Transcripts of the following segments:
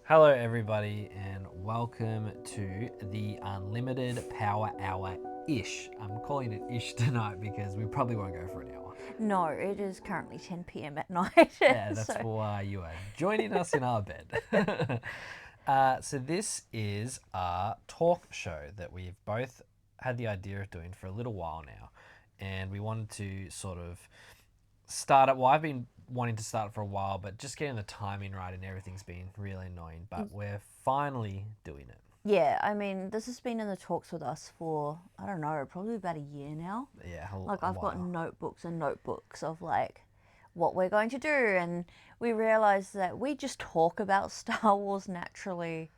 Hello, everybody, and welcome to the Unlimited Power Hour-ish. I'm calling it ish tonight because we probably won't go for an hour. No, it is currently 10 p.m. at night. Yeah, that's so, why you are joining us in our bed. So this is a talk show that we've both had the idea of doing for a little while now, and we wanted to sort of start it. Well, I've been wanting to start it for a while, but just getting the timing right and everything's been really annoying. But we're finally doing it. yeah, I mean, this has been in the talks with us for, I don't know, probably about a year now. Yeah, Like, a I've got while. notebooks and notebooks of, like, what we're going to do. And we realised that we just talk about Star Wars naturally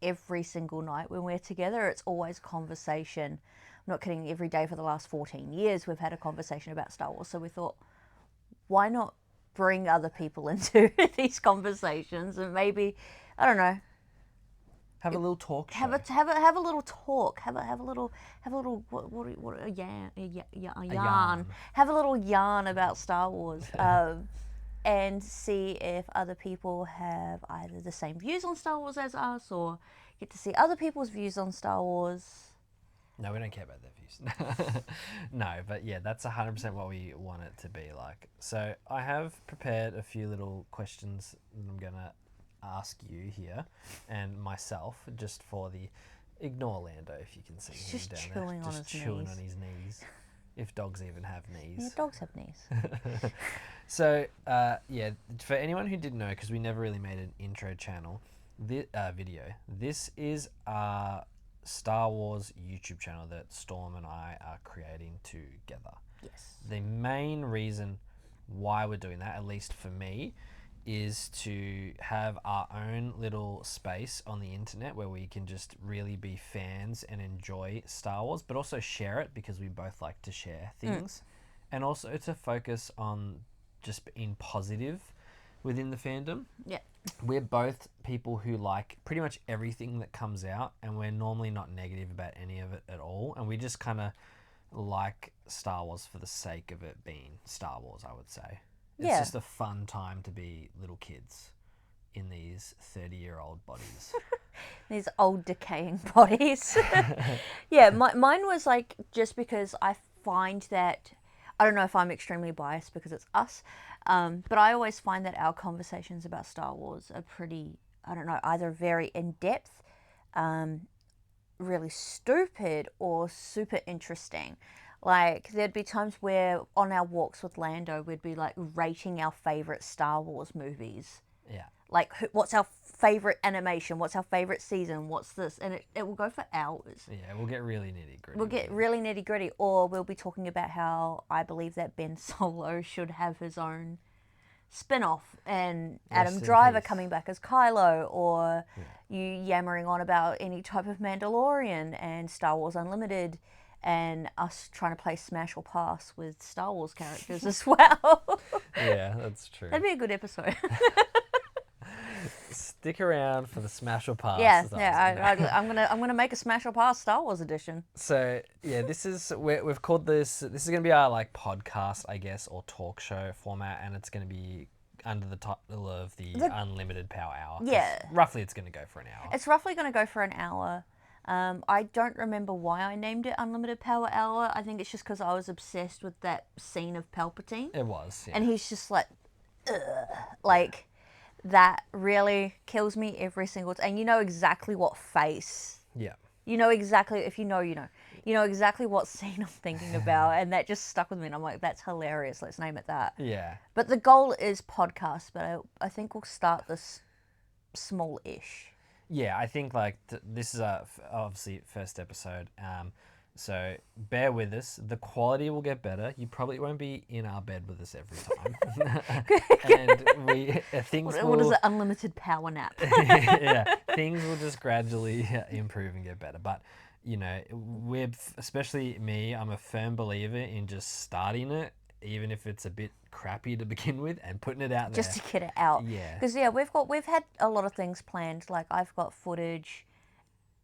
every single night when we're together. It's always conversation. I'm not kidding, every day for the last 14 years we've had a conversation about Star Wars. So we thought, why not bring other people into these conversations and maybe, I don't know, Have a little talk show. have a little talk, have a little what a yarn, a yarn. Have a little yarn about Star Wars, and see if other people have either the same views on Star Wars as us, or get to see other people's views on Star Wars. No, we don't care about their views. No, but yeah, that's 100% what we want it to be like. So I have prepared a few little questions that I'm going to ask you here and myself just for the... Ignore Lando if you can see He's him just down chewing there. on Just his chewing knees. on his knees. If dogs even have knees. Yeah, dogs have knees. So, yeah, for anyone who didn't know, because we never really made an intro channel, video, this is a Star Wars YouTube channel that Storm and I are creating together. Yes. The main reason why we're doing that, at least for me, is to have our own little space on the internet where we can just really be fans and enjoy Star Wars, but also share it because we both like to share things. And also to focus on just being positive within the fandom. Yeah. We're both people who like pretty much everything that comes out, and we're normally not negative about any of it at all. And we just kind of like Star Wars for the sake of it being Star Wars, I would say. It's Yeah. just a fun time to be little kids in these 30-year-old bodies. These old decaying bodies. Yeah, mine was like just because I find that, I don't know if I'm extremely biased because it's us, but I always find that our conversations about Star Wars are pretty, I don't know, either very in depth, really stupid, or super interesting. Like, there'd be times where on our walks with Lando, we'd be like rating our favorite Star Wars movies. Yeah. Like, what's our favorite animation? What's our favorite season? What's this? And it will go for hours. Yeah, we'll get really nitty gritty. We'll get really nitty gritty, or we'll be talking about how I believe that Ben Solo should have his own spin off, and Adam Rest in Driver peace. coming back as Kylo, or you yammering on about any type of Mandalorian and Star Wars Unlimited, and us trying to play Smash or Pass with Star Wars characters as well. Yeah, that's true. That'd be a good episode. Stick around for the Smash or Pass. I'm gonna make a Smash or Pass Star Wars edition. So yeah, this is we've called this. This is gonna be our like podcast, I guess, or talk show format, and it's gonna be under the title of the Unlimited Power Hour. Yeah. Roughly, it's gonna go for an hour. It's roughly gonna go for an hour. I don't remember why I named it Unlimited Power Hour. I think it's just because I was obsessed with that scene of Palpatine. It was, yeah. And he's just like, ugh. Like, that really kills me every single time. And you know exactly what face. Yeah. You know exactly, if you know, you know. You know exactly what scene I'm thinking about. And that just stuck with me. And I'm like, that's hilarious. Let's name it that. Yeah. But the goal is podcast. But I think we'll start this small-ish. Yeah, I think like this is our obviously first episode. So bear with us. The quality will get better. You probably won't be in our bed with us every time. And things will... What is it? Unlimited power nap. Yeah, things will just gradually improve and get better. But, you know, especially me, I'm a firm believer in just starting it, even if it's a bit crappy to begin with, and putting it out there. Just to get it out. Yeah. Because, yeah, we've had a lot of things planned. Like, I've got footage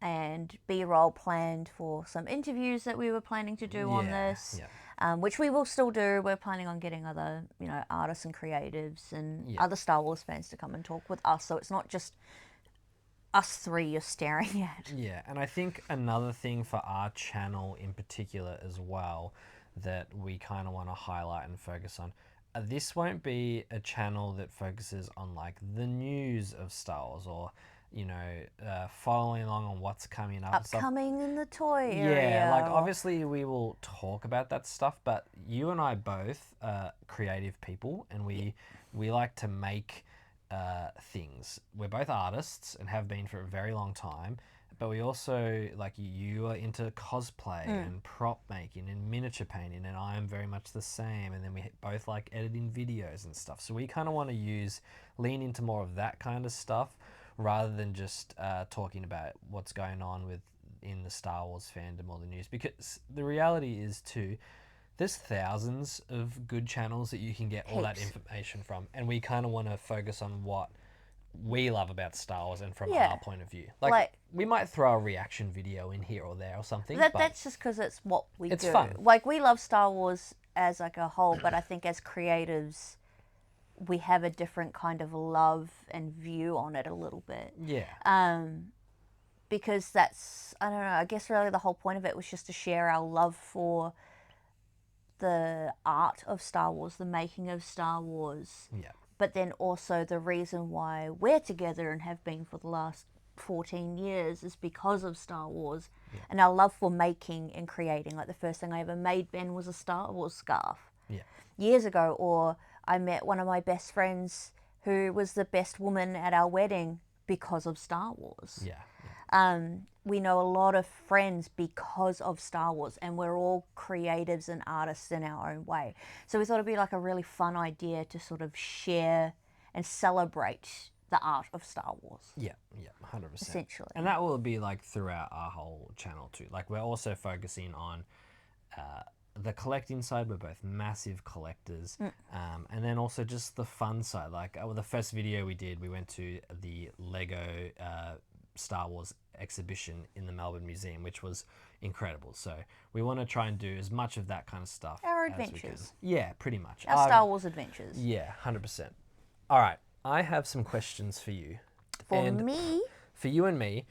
and B-roll planned for some interviews that we were planning to do on this, which we will still do. We're planning on getting other, you know, artists and creatives and other Star Wars fans to come and talk with us. So it's not just us three you're staring at. Yeah, and I think another thing for our channel in particular as well that we kind of want to highlight and focus on. This won't be a channel that focuses on like the news of Star Wars or, following along on what's coming up and stuff. Upcoming in the toy Yeah, area. like obviously we will talk about that stuff, but you and I both are creative people, and we like to make things. We're both artists and have been for a very long time, but we also, like, you are into cosplay and prop making and miniature painting, and I am very much the same. And then we both like editing videos and stuff. So we kind of want to lean into more of that kind of stuff rather than just talking about what's going on in the Star Wars fandom or the news, because the reality is too, there's thousands of good channels that you can get all that information from, and we kind of want to focus on what we love about Star Wars and from our point of view. Like we might throw a reaction video in here or there or something. That's just because it's what we do. It's fun. Like, we love Star Wars as like a whole, but I think as creatives, we have a different kind of love and view on it a little bit. Yeah. Because that's, I don't know, I guess really the whole point of it was just to share our love for the art of Star Wars, the making of Star Wars. Yeah. But then also the reason why we're together and have been for the last 14 years is because of Star Wars. Yeah. And our love for making and creating. Like, the first thing I ever made, Ben, was a Star Wars scarf. Yeah. Years ago. Or I met one of my best friends who was the best woman at our wedding because of Star Wars. Yeah. We know a lot of friends because of Star Wars, and we're all creatives and artists in our own way. So we thought it'd be like a really fun idea to sort of share and celebrate the art of Star Wars. Yeah, 100%. Essentially. And that will be like throughout our whole channel too. Like, we're also focusing on the collecting side. We're both massive collectors. And then also just the fun side. Like, the first video we did, we went to the Lego Star Wars exhibition in the Melbourne Museum, which was incredible. So we want to try and do as much of that kind of stuff Our as adventures. we can. Yeah, pretty much. Our Star Wars adventures. Yeah, 100%. All right, I have some questions for you. For me? For you and me.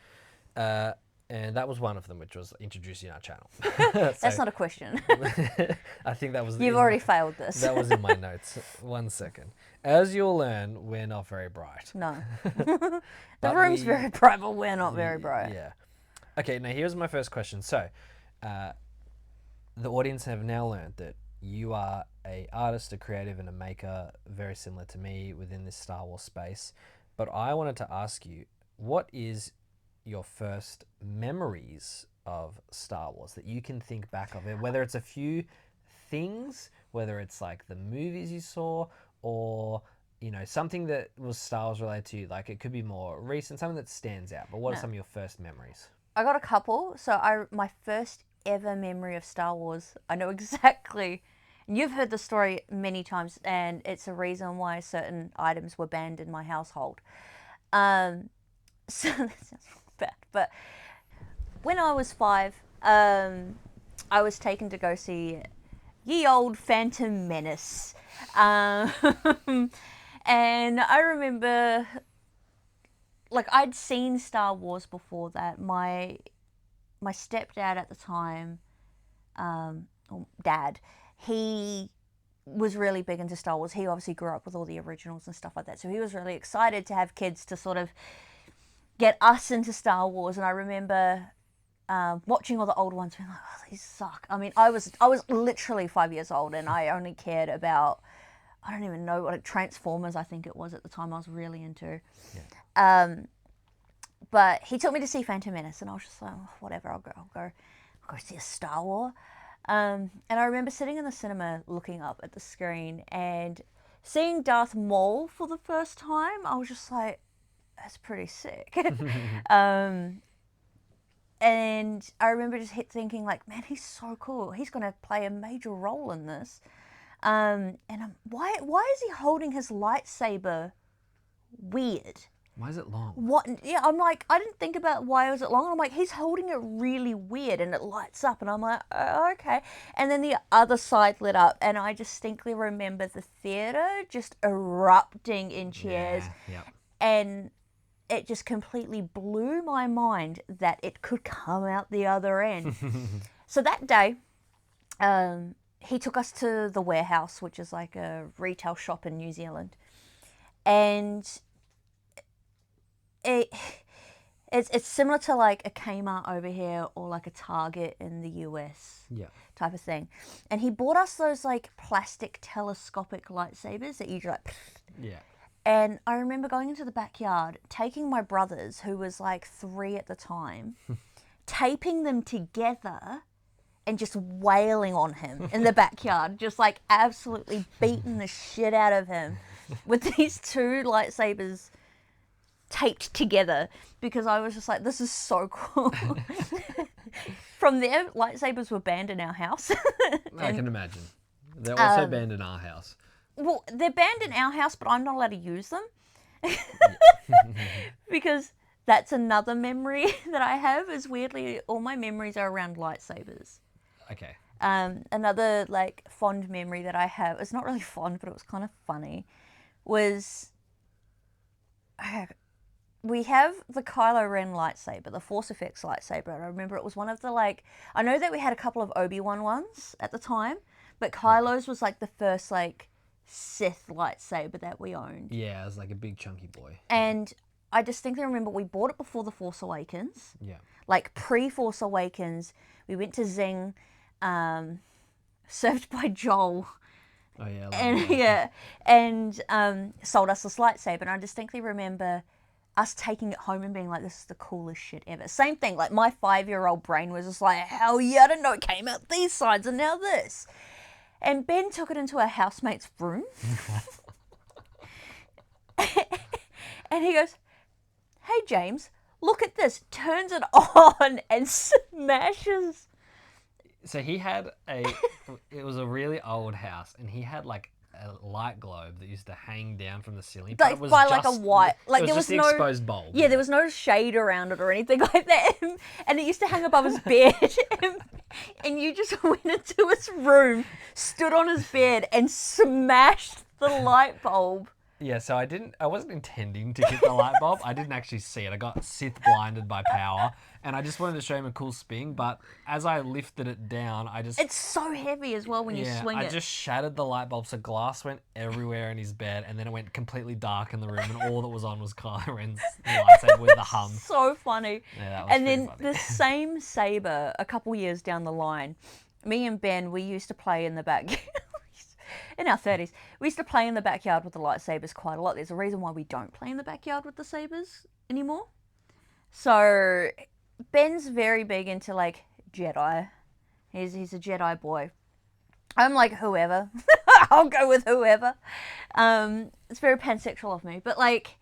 And that was one of them, which was introducing our channel. That's not a question. I think that was... You've already failed this. That was in my notes. 1 second. As you'll learn, we're not very bright. No. The room's very bright, but we're not very bright. Yeah. Okay, now here's my first question. So, the audience have now learned that you are a artist, a creative, and a maker, very similar to me within this Star Wars space. But I wanted to ask you, what is your first memories of Star Wars that you can think back of it, whether it's a few things, whether it's like the movies you saw, or something that was Star Wars related to you. Like, it could be more recent, something that stands out. But what are some of your first memories? I got a couple. So my first ever memory of Star Wars, I know exactly. You've heard the story many times, and it's a reason why certain items were banned in my household. So that sounds bad, but when I was 5, I was taken to go see Ye Old Phantom Menace. And I remember, like, I'd seen Star Wars before that. My stepdad at the time, dad, he was really big into Star Wars. He obviously grew up with all the originals and stuff like that. So he was really excited to have kids to sort of get us into Star Wars. And I remember watching all the old ones, being like, oh, these suck. I mean, I was literally 5 years old, and I only cared about, I don't even know what, Transformers, I think it was at the time I was really into. Yeah. But he took me to see Phantom Menace, and I was just like, oh, whatever, I'll go see a Star Wars. And I remember sitting in the cinema looking up at the screen and seeing Darth Maul for the first time. I was just like, that's pretty sick. And I remember just thinking, like, man, he's so cool. He's going to play a major role in this. And why is he holding his lightsaber weird? Why is it long? What? Yeah, I'm like, I didn't think about why was it long. I'm like, he's holding it really weird, and it lights up, and I'm like, oh, okay. And then the other side lit up, and I distinctly remember the theater just erupting in cheers. Yeah. And it just completely blew my mind that it could come out the other end. So that day, he took us to the Warehouse, which is like a retail shop in New Zealand. And it's similar to like a Kmart over here or like a Target in the US. Yeah. Type of thing. And he bought us those like plastic telescopic lightsabers that you just like... Yeah. And I remember going into the backyard, taking my brothers, who was like 3 at the time, taping them together and just wailing on him in the backyard, just like absolutely beating the shit out of him with these 2 lightsabers taped together, because I was just like, this is so cool. From there, lightsabers were banned in our house. I can imagine. They're also banned in our house. Well, they're banned in our house, but I'm not allowed to use them. Because that's another memory that I have, is weirdly all my memories are around lightsabers. Okay. Another like fond memory that I have, it's not really fond, but it was kind of funny, was we have the Kylo Ren lightsaber, the Force Effects lightsaber. And I remember it was one of the like, I know that we had a couple of Obi-Wan ones at the time, but Kylo's was like the first like Sith lightsaber that we owned. Yeah, it was like a big chunky boy. And I distinctly remember we bought it before The Force Awakens. Yeah. Like pre-Force Awakens, we went to Zing, served by Joel. Oh yeah. And yeah, and sold us this lightsaber. And I distinctly remember us taking it home and being like, this is the coolest shit ever. Same thing, like my 5-year-old brain was just like, hell yeah, I didn't know it came out these sides and now this. And Ben took it into our housemate's room. And he goes, hey James, look at this. Turns it on and smashes. So he had it was a really old house, and he had like a light globe that used to hang down from the ceiling. Like, it was by just, like a white, like there was no exposed bulb. Yeah, there was no shade around it or anything like that. And it used to hang above his bed. And you just went into his room, stood on his bed, and smashed the light bulb. Yeah, so I wasn't intending to hit the light bulb. I didn't actually see it. I got Sith blinded by power, and I just wanted to show him a cool spin, but as I lifted it down, It's so heavy as well when you swing it. I just shattered the light bulb, so glass went everywhere in his bed, and then it went completely dark in the room, and all that was on was Kylo Ren's lightsaber with the hum. So funny. Yeah, that was and then funny. the same saber, a couple years down the line, me and Ben, we used to play in the back. In our 30s, we used to play in the backyard with the lightsabers quite a lot. There's a reason why we don't play in the backyard with the sabers anymore. So Ben's very big into like Jedi. He's a Jedi boy. I'm like whoever. I'll go with whoever. It's very pansexual of me, but like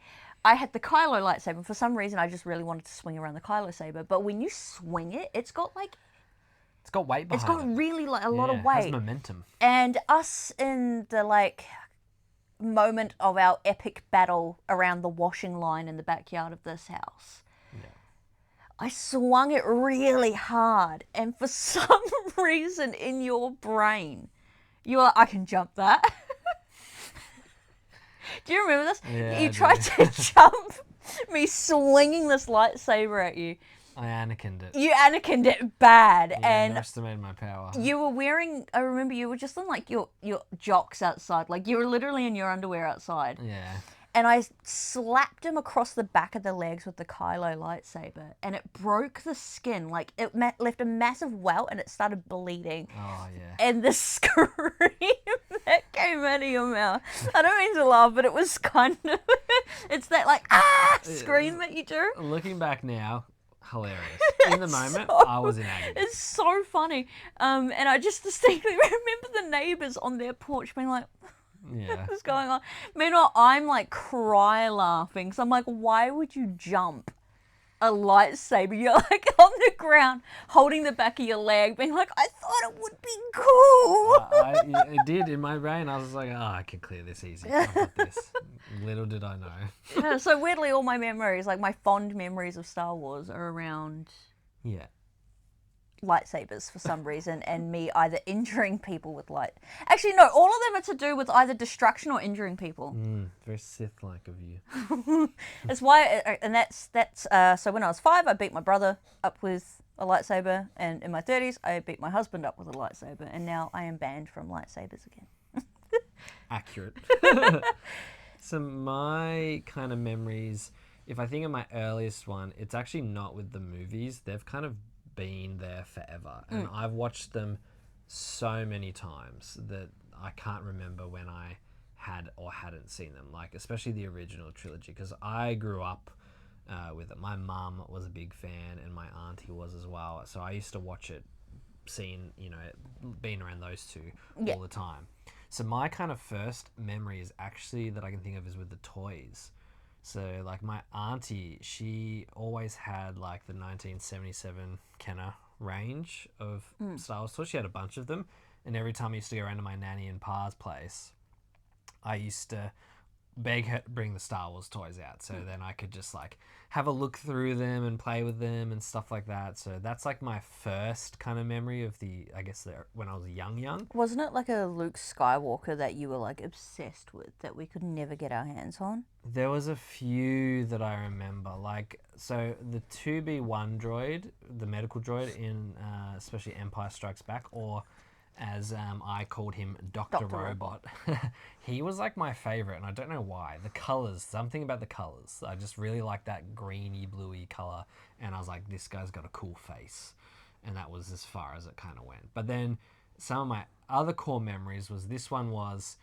I had the Kylo lightsaber. For some reason, I just really wanted to swing around the Kylo saber. But when you swing it, it's got like It's got weight behind it. It's got really like a lot of It weight. has momentum. And us in the like moment of our epic battle around the washing line in the backyard of this house. Yeah. I swung it really hard, and for some reason in your brain, you were like, I can jump that. Do you remember this? Yeah, You I tried do. to jump me swinging this lightsaber at you. I Anakin'd it. You Anakin'd it bad, Yeah, and underestimated my power. you were wearing, I remember you were just in like your jocks outside. Like you were literally in your underwear outside. Yeah. And I slapped him across the back of the legs with the Kylo lightsaber. And it broke the skin. Like it left a massive welt and it started bleeding. Oh, yeah. And the scream that came out of your mouth. I don't mean to laugh, but it was kind of, it's that like, scream that you do. Looking back now, hilarious. In the moment, so- I was in agony. It's so funny. And I just distinctly remember the neighbours on their porch being like, Yeah. what's going on? Meanwhile, I'm like cry laughing. So I'm like, why would you jump a lightsaber? You're like on the ground holding the back of your leg being like, I thought it would be cool. It did in my brain. I was like, I can clear this easy. I've got this. Little did I know. Yeah, so weirdly, all my memories, like my fond memories of Star Wars are around Yeah. lightsabers for some reason, and me either injuring people with light. Actually, no, all of them are to do with either destruction or injuring people. Very Sith-like of you. That's why, and that's so when I was 5, I beat my brother up with a lightsaber, and in my 30s, I beat my husband up with a lightsaber, and now I am banned from lightsabers again. Accurate. So my kind of memories, if I think of my earliest one, it's actually not with the movies. They've kind of been there forever, and I've watched them so many times that I can't remember when I had or hadn't seen them, like especially the original trilogy, because I grew up with it. My mum was a big fan and my auntie was as well, so I used to watch it, being around those two all the time. So my kind of first memory is actually that I can think of is with the toys. So like my auntie, she always had like the 1977 Kenner range of Star Wars toys. She had a bunch of them, and every time I used to go around to my nanny and pa's place, I used to beg her to bring the Star Wars toys out, so then I could just like have a look through them and play with them and stuff like that. So that's like my first kind of memory of when I was young. Wasn't it like a Luke Skywalker that you were like obsessed with that we could never get our hands on? There was a few that I remember, like so the 2B1 droid, the medical droid in especially Empire Strikes Back, or as I called him, Dr. Robot. He was like my favorite, and I don't know why. The colors, something about the colors. I just really like that greeny, bluey color, and I was like, this guy's got a cool face. And that was as far as it kind of went. But then some of my other core memories was this one was,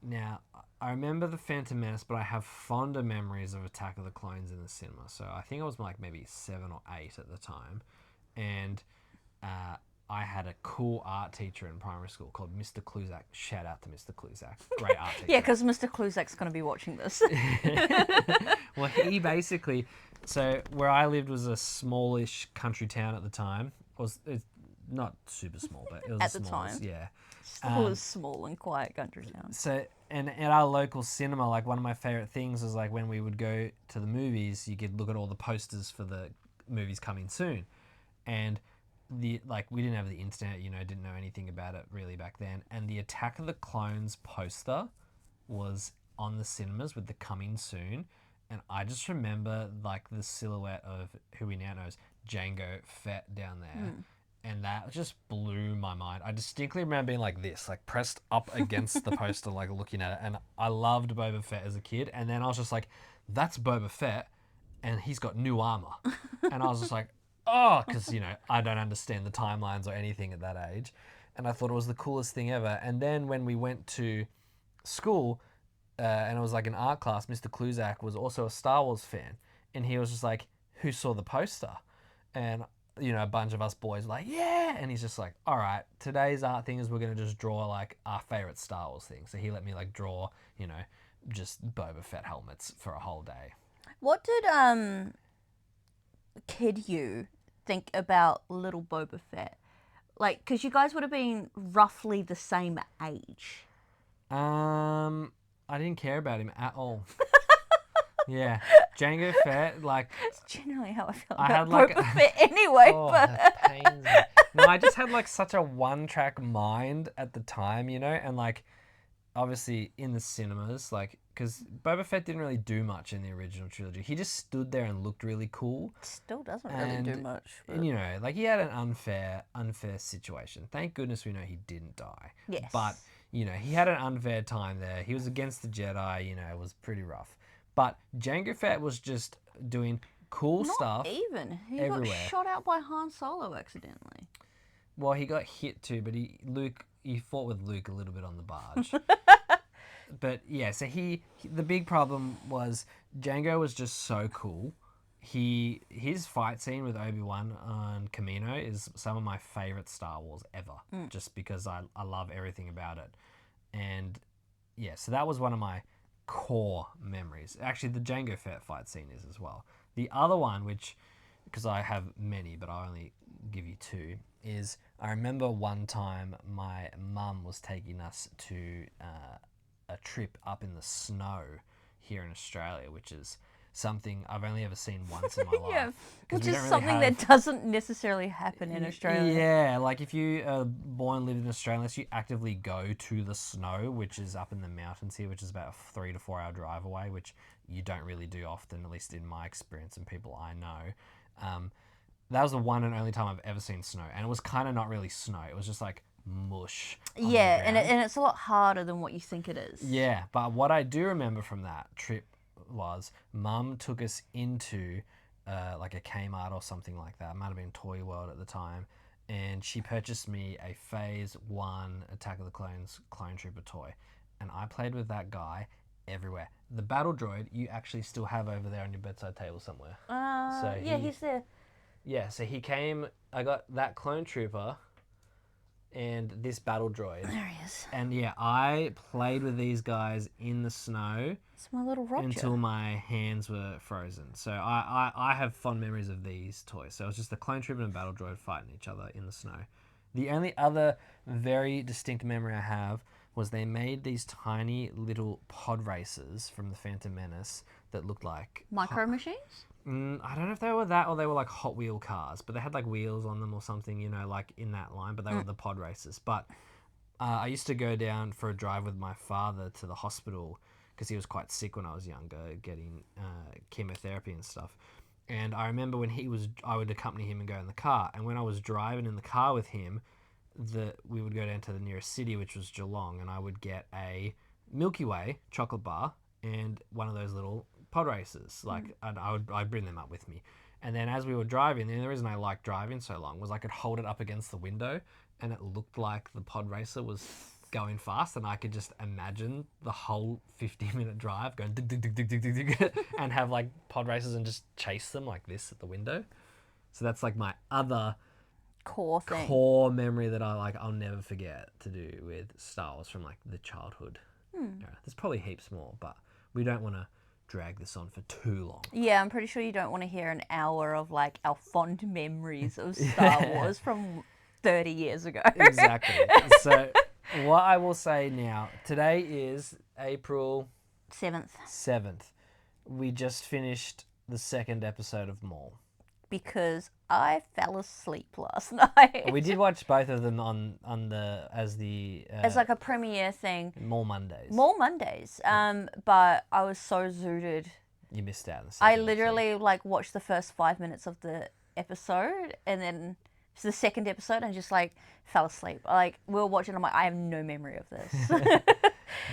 now I remember the Phantom Menace, but I have fonder memories of Attack of the Clones in the cinema. So I think I was like maybe 7 or 8 at the time, and I had a cool art teacher in primary school called Mr. Kluzak. Shout out to Mr. Kluzak. Great art teacher. Yeah, because Mr. Kluzak's going to be watching this. Well, he basically... So where I lived was a smallish country town at the time. It's not super small, but it was At the the smallest, time. yeah. Still a small and quiet country town. So, and at our local cinema, like one of my favorite things was like when we would go to the movies, you could look at all the posters for the movies coming soon. And we didn't have the internet, didn't know anything about it really back then. And the Attack of the Clones poster was on the cinemas with the coming soon. And I just remember like the silhouette of who we now know as Jango Fett down there. And that just blew my mind. I distinctly remember being like this, like pressed up against the poster, like looking at it. And I loved Boba Fett as a kid. And then I was just like, that's Boba Fett. And he's got new armor. And I was just like, oh, because, I don't understand the timelines or anything at that age. And I thought it was the coolest thing ever. And then when we went to school, and it was like an art class, Mr. Kluzak was also a Star Wars fan. And he was just like, who saw the poster? And, a bunch of us boys were like, yeah. And he's just like, all right, today's art thing is we're going to just draw like our favorite Star Wars thing. So he let me like draw, just Boba Fett helmets for a whole day. What did kid you think about little Boba Fett? Like, because you guys would have been roughly the same age. I didn't care about him at all. Yeah, Jango Fett, like... It's generally how I feel I about had like Boba Fett anyway, oh, but... that pains me. No, I just had like such a one-track mind at the time, and like, obviously in the cinemas, like, because Boba Fett didn't really do much in the original trilogy. He just stood there and looked really cool. Still doesn't really do much. But... And, like, he had an unfair situation. Thank goodness we know he didn't die. Yes. But, he had an unfair time there. He was against the Jedi, it was pretty rough. But Jango Fett was just doing cool stuff. Not even. He everywhere. got shot out by Han Solo accidentally. Well, he got hit too, but he fought with Luke a little bit on the barge. But yeah, so the big problem was Jango was just so cool. His fight scene with Obi-Wan on Kamino is some of my favorite Star Wars ever, just because I love everything about it. And yeah, so that was one of my core memories. Actually, the Jango Fett fight scene is as well. The other one, which, because I have many, but I only give you 2, is I remember one time my mum was taking us to a trip up in the snow here in Australia, which is something I've only ever seen once in my life. Yeah, 'Cause which we is don't really something have- that doesn't necessarily happen in Australia. Yeah, like if you are born and live in Australia, unless you actively go to the snow, which is up in the mountains here, which is about a 3 to 4 hour drive away, which you don't really do often, at least in my experience and people I know. That was the one and only time I've ever seen snow, and it was kind of not really snow. It was just like mush. On the Yeah, ground. and it's a lot harder than what you think it is. Yeah, but what I do remember from that trip was Mum took us into like a Kmart or something like that. It might have been Toy World at the time. And she purchased me a Phase 1 Attack of the Clones Clone Trooper toy. And I played with that guy everywhere. The battle droid you actually still have over there on your bedside table somewhere. He's there. Yeah, so he came, I got that Clone Trooper and this battle droid. There he is. And yeah, I played with these guys in the snow It's my little Roger. until my hands were frozen. So I have fond memories of these toys. So it was just the Clone Trooper and Battle Droid fighting each other in the snow. The only other very distinct memory I have was they made these tiny little pod racers from the Phantom Menace that looked like... Micro machines? I don't know if they were that or they were like Hot Wheel cars, but they had like wheels on them or something, you know, like in that line, but they were the pod racers. But I used to go down for a drive with my father to the hospital because he was quite sick when I was younger, getting chemotherapy and stuff. And I remember when I would accompany him and go in the car. And when I was driving in the car with him, we would go down to the nearest city, which was Geelong, and I would get a Milky Way chocolate bar and one of those little pod racers. Like, I'd bring them up with me. And then as we were driving, the reason I liked driving so long was I could hold it up against the window and it looked like the pod racer was going fast, and I could just imagine the whole 50-minute drive going dig, dig, dig, dig, dig, dig, dig, and have like pod racers and just chase them like this at the window. So that's like my other core memory that I'll never forget to do with Star Wars from like the childhood era. There's probably heaps more, but we don't want to drag this on for too long. Yeah, I'm pretty sure you don't want to hear an hour of like our fond memories of Star Wars from 30 years ago. Exactly. So what I will say now, today is April 7th. We just finished the second episode of Maul. Because I fell asleep last night. We did watch both of them as like a premiere thing. Maul Mondays. But I was so zooted. You missed out on the I second literally like watched the first 5 minutes of the episode and then the second episode and just like fell asleep. Like we were watching, I'm like, I have no memory of this.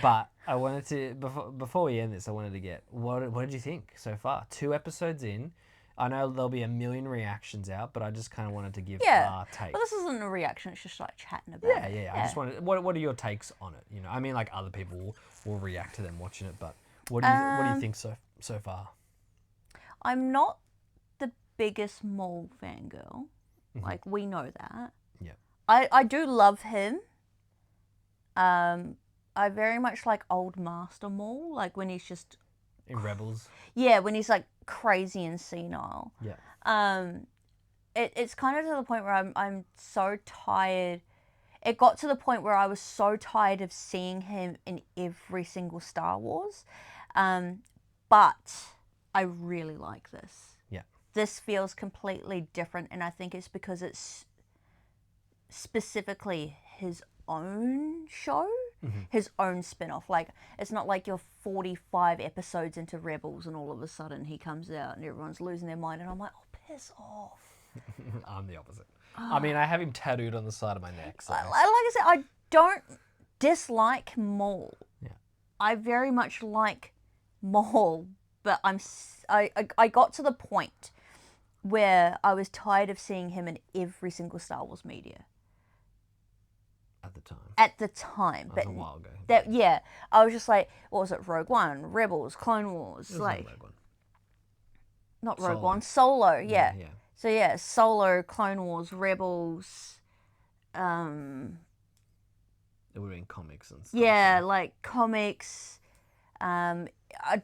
But I wanted to before we end this, I wanted to get what did you think so far? 2 episodes in. I know there'll be a million reactions out, but I just kind of wanted to give our take. Well, this isn't a reaction; it's just like chatting about it. Yeah. I just wanted. What are your takes on it? You know, I mean, like other people will react to them watching it, but what do you think so far? I'm not the biggest Maul fangirl. Like we know that. Yeah. I do love him. I very much like old Master Maul, like when he's just in Rebels. Yeah, when he's like crazy and senile. Yeah. It's kind of to the point where I'm so tired. It got to the point where I was so tired of seeing him in every single Star Wars. But I really like this. Yeah. This feels completely different, and I think it's because it's specifically his own show, his own spin-off. Like, it's not like you're 45 episodes into Rebels and all of a sudden he comes out and everyone's losing their mind, and I'm like, oh, piss off. I'm the opposite. I mean, I have him tattooed on the side of my neck. So. Like I said, I don't dislike Maul. Yeah. I very much like Maul, but I got to the point where I was tired of seeing him in every single Star Wars media. At the time. That was a while ago. I was just like, what was it? Rogue One, Rebels, Clone Wars. It was like, Rogue One. Not Rogue Solo. One, Solo, yeah. Yeah. So yeah, Solo, Clone Wars, Rebels. It would have been comics and stuff. Yeah, like comics. I'd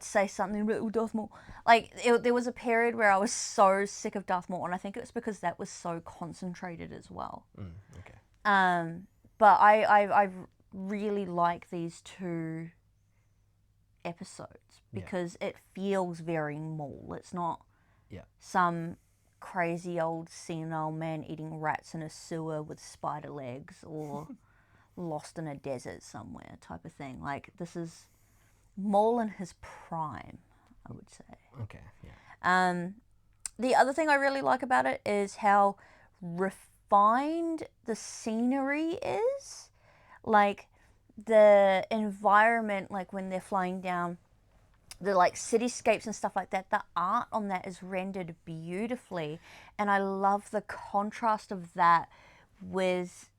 say something about Darth Maul. Like, there was a period where I was so sick of Darth Maul, and I think it was because that was so concentrated as well. Okay. But I really like these 2 episodes because it feels very Maul. It's not Yeah. some crazy old senile man eating rats in a sewer with spider legs or lost in a desert somewhere type of thing. Like, this is Maul in his prime, I would say. Okay. Yeah. The other thing I really like about it is how refined the scenery is. Like, the environment, like when they're flying down, the like cityscapes and stuff like that, the art on that is rendered beautifully. And I love the contrast of that with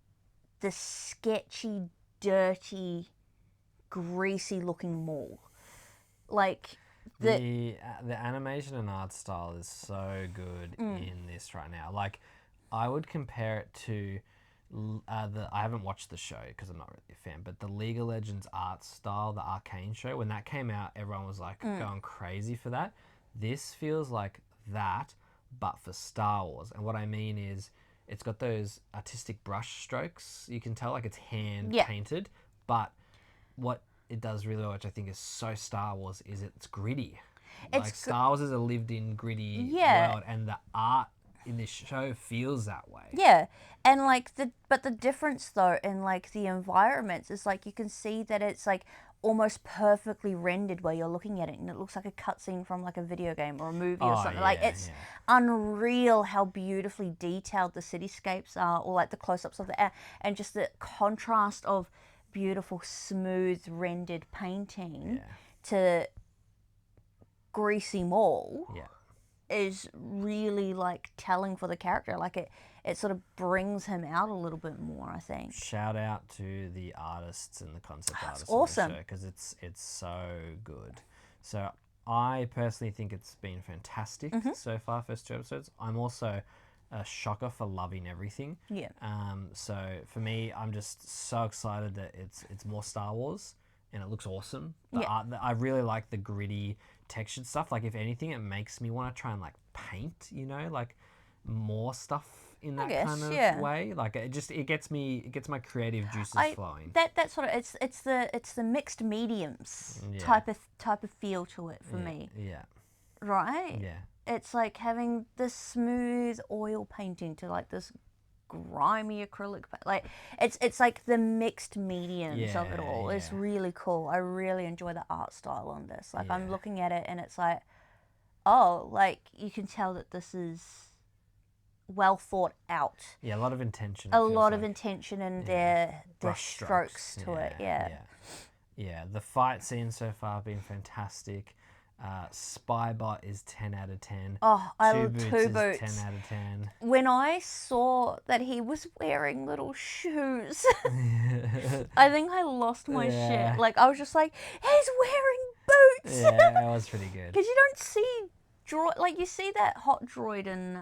the sketchy, dirty, greasy looking Maul. Like, The animation and art style is so good in this right now. Like, I would compare it to I haven't watched the show because I'm not really a fan, but the League of Legends art style, the Arcane show, when that came out, everyone was like going crazy for that. This feels like that, but for Star Wars. And what I mean is, it's got those artistic brush strokes. You can tell like it's hand painted, but what it does really well, which I think is so Star Wars, is it's gritty. Like, Star Wars is a lived-in, gritty world, and the art in this show feels that way. Yeah, and like the difference though in like the environments is like you can see that it's like almost perfectly rendered where you're looking at it, and it looks like a cutscene from like a video game or a movie or something. Like, it's unreal how beautifully detailed the cityscapes are, or like the close-ups of the air, and just the contrast of beautiful, smooth, rendered painting to greasy Maul is really like telling for the character. Like, it sort of brings him out a little bit more, I think. Shout out to the artists and the concept artists awesome. on the show, because it's so good. So I personally think it's been fantastic so far, first 2 episodes. I'm also a shocker for loving everything. Yeah. So for me, I'm just so excited that it's more Star Wars, and it looks awesome. The art, I really like the gritty textured stuff. Like, if anything, it makes me want to try and like paint, like more stuff in that kind of way. Like, it gets my creative juices flowing. That's sort of it's the mixed mediums type of feel to it for me. Yeah. Right? Yeah. It's like having this smooth oil painting to like this grimy acrylic. Like, it's like the mixed mediums of it all. It's really cool. I really enjoy the art style on this. Like, I'm looking at it and it's like, oh, like you can tell that this is well thought out. Yeah, a lot of intention. A lot of intention in their strokes to it. Yeah, the fight scenes so far have been fantastic. Spybot is 10 out of 10. Oh, I love Two Boots. 10 out of 10. When I saw that he was wearing little shoes, I think I lost my shit. Like, I was just like, he's wearing boots. Yeah, that was pretty good. Because you don't see like, you see that hot droid in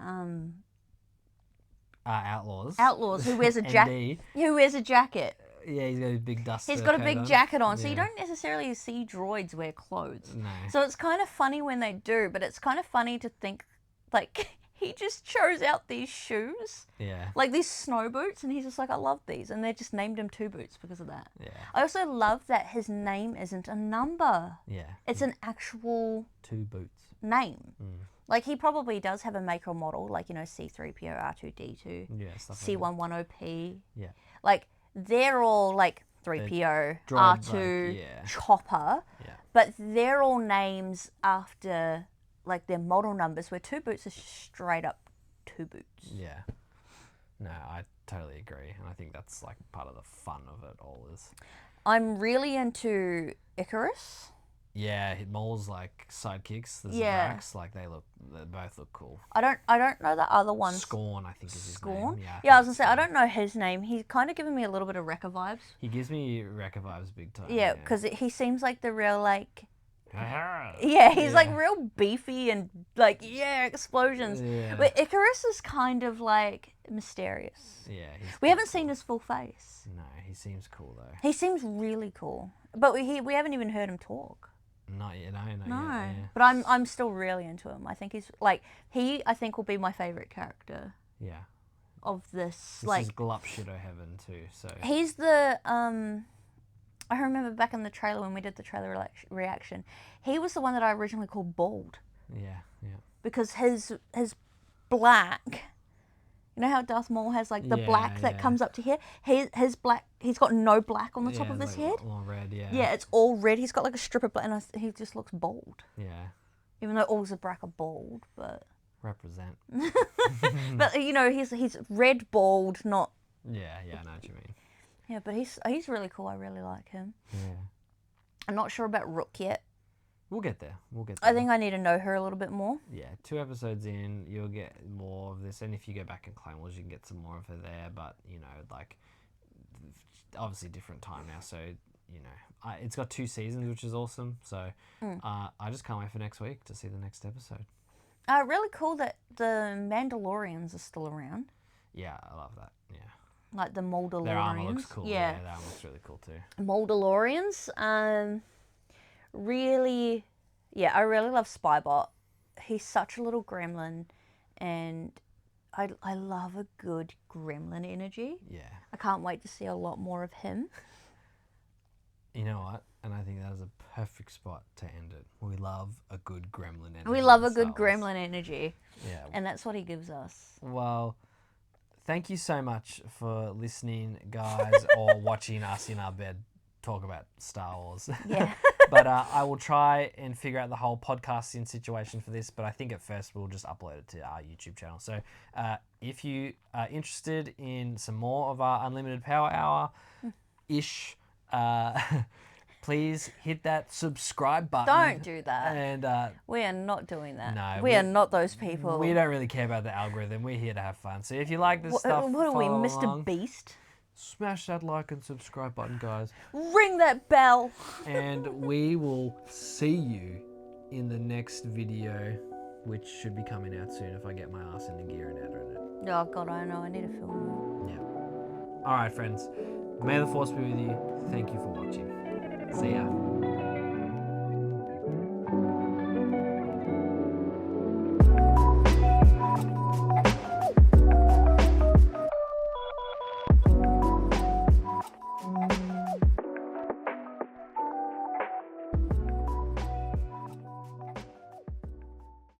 Outlaws who wears a jacket. Who wears a jacket. Yeah, he's got a big duster. He's got a big jacket on, so you don't necessarily see droids wear clothes. No. So it's kind of funny when they do, but it's kind of funny to think, like, he just chose out these shoes. Yeah. Like these snow boots, and he's just like, I love these. And they just named him Two Boots because of that. Yeah. I also love that his name isn't a number. Yeah. It's an actual Two Boots name. Like, he probably does have a make or model, like, C-3PO, R2-D2, C-110P. Yeah. Like, they're all like 3PO, R2, Chopper, but they're all names after like their model numbers, where Two Boots is straight up Two Boots. Yeah. No, I totally agree. And I think that's like part of the fun of it all is. I'm really into Icarus. Yeah, Maul's like sidekicks, the Zabraks, like they both look cool. I don't know the other ones. Scorn, I think is his Scorn? name. Yeah, I was gonna say, I don't know his name. He's kind of giving me a little bit of Wrecker vibes. He gives me Wrecker vibes big time. Yeah, because he seems like the real like. Yeah, he's like real beefy and like explosions. Yeah. But Icarus is kind of like mysterious. Yeah. We haven't seen his full face. No, he seems cool though. He seems really cool, but we haven't even heard him talk. Not yet, no. Yeah. But I'm still really into him. I think he's like I think will be my favorite character. Yeah. Of this like is Glup Shido Heaven too. So he's the I remember back in the trailer when we did the trailer reaction, he was the one that I originally called bald Yeah, yeah. because his black. You know how Darth Maul has like the Yeah, black that yeah. comes up to here? His black, he's got no black on the top Yeah, of his like head. all red, yeah. Yeah, it's all red. He's got like a strip of black, and he just looks bald. Yeah. Even though all Zabrak are bald, but Represent. but you know he's red bald, not. Yeah, yeah, I know what you mean. Yeah, but he's really cool. I really like him. Yeah. I'm not sure about Rook yet. We'll get there. We'll get there. I think I need to know her a little bit more. Yeah, 2 episodes in, you'll get more of this. And if you go back in Clone Wars, you can get some more of her there. But, you know, like, obviously different time now. So, you know, it's got 2 seasons, which is awesome. So I just can't wait for next week to see the next episode. Really cool that the Mandalorians are still around. Yeah, I love that. Yeah. Like the Moldalorians. Their armor looks cool. Yeah, Their armor looks really cool too. Moldalorians. Really, yeah, I really love Spybot. He's such a little gremlin, and I love a good gremlin energy. Yeah. I can't wait to see a lot more of him. You know what? And I think that is a perfect spot to end it. We love a good gremlin energy. We love a in good Star Wars. gremlin energy. Yeah. And that's what he gives us. Well, thank you so much for listening, guys, or watching us in our bed talk about Star Wars. Yeah. But I will try and figure out the whole podcasting situation for this. But I think at first we'll just upload it to our YouTube channel. So if you are interested in some more of our Unlimited Power Hour-ish, please hit that subscribe button. Don't do that. And We are not doing that. No, we are not those people. we don't really care about the algorithm. We're here to have fun. So if you like this stuff, What are we, follow Mr. along. Beast? Smash that like and subscribe button, guys. Ring that bell. And we will see you in the next video, which should be coming out soon if I get my ass in the gear and edit it. Oh, God, I know. I need to film more. Yeah. All right, friends. May the Force be with you. Thank you for watching. See ya.